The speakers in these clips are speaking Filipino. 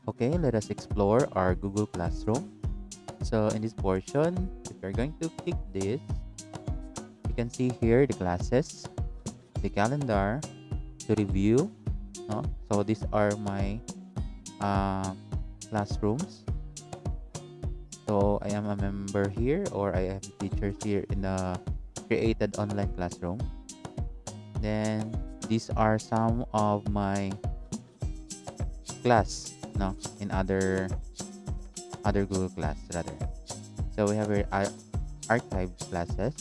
Okay, let us explore our Google Classroom. So in this portion, if you're going to click this, you can see here the classes, the calendar, to review. No? So these are my uh, classrooms. So I am a member here, or I am teachers here in the created online classroom. Then these are some of my class, no, in other Google Class rather. So we have our archived classes.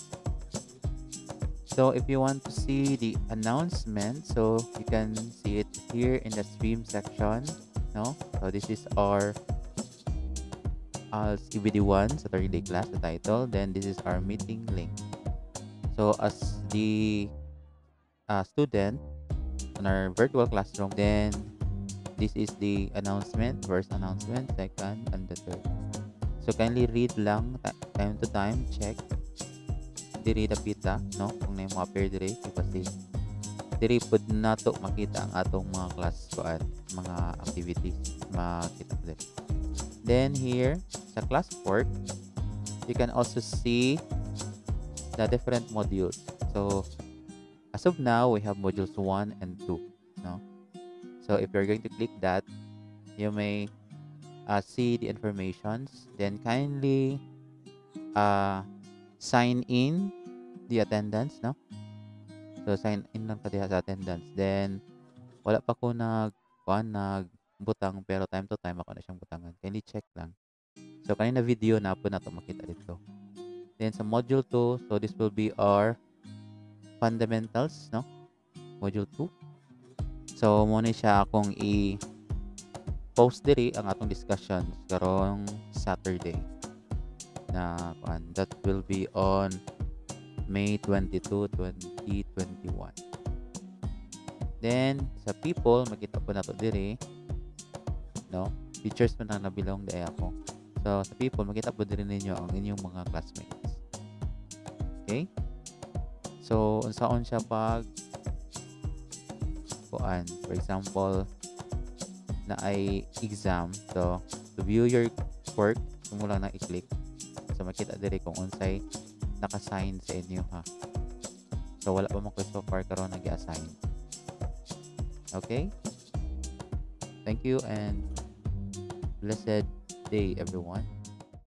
So if you want to see the announcement, so you can see it here in the stream section. No, so this is our CBD1 Saturday class, the title. Then this is our meeting link. So as the student on our virtual classroom, then this is the announcement, first announcement, second, and the third. So kindly read lang time to time, check diri dapita, no, kung na mga appear diri kasi diri pud nato makita ang atong mga class kuan, mga activities makita diri. Then here sa class work, you can also see the different modules. So as of now, we have modules 1 and 2, no? So if you're going to click that, you may see the informations. Then kindly uh, sign in the attendance, no? So sign in lang ka diha sa attendance. Then wala pa ko nagbutang pero time to time ako na siyang butangan. Kindly check lang. So kanina video na po na to makita dito. Then sa module 2, so this will be our fundamentals, no? Module 2. So mo ni siya akong i-post diri ang atong discussions karong Saturday na kuan, that will be on May 22, 2021. Then sa people makita po nato diri, no? Teachers man ang nabilong di ako. So sa people makita po diri ninyo ang inyong mga classmates. Okay? So unsaon siya pag kuan, for example na ay exam, so to view your work mo lang na i-click, so makita diri kung unsay naka-assign sa inyo, ha. So wala pa man ko so far karon nag-assign. Okay, thank you and blessed day everyone.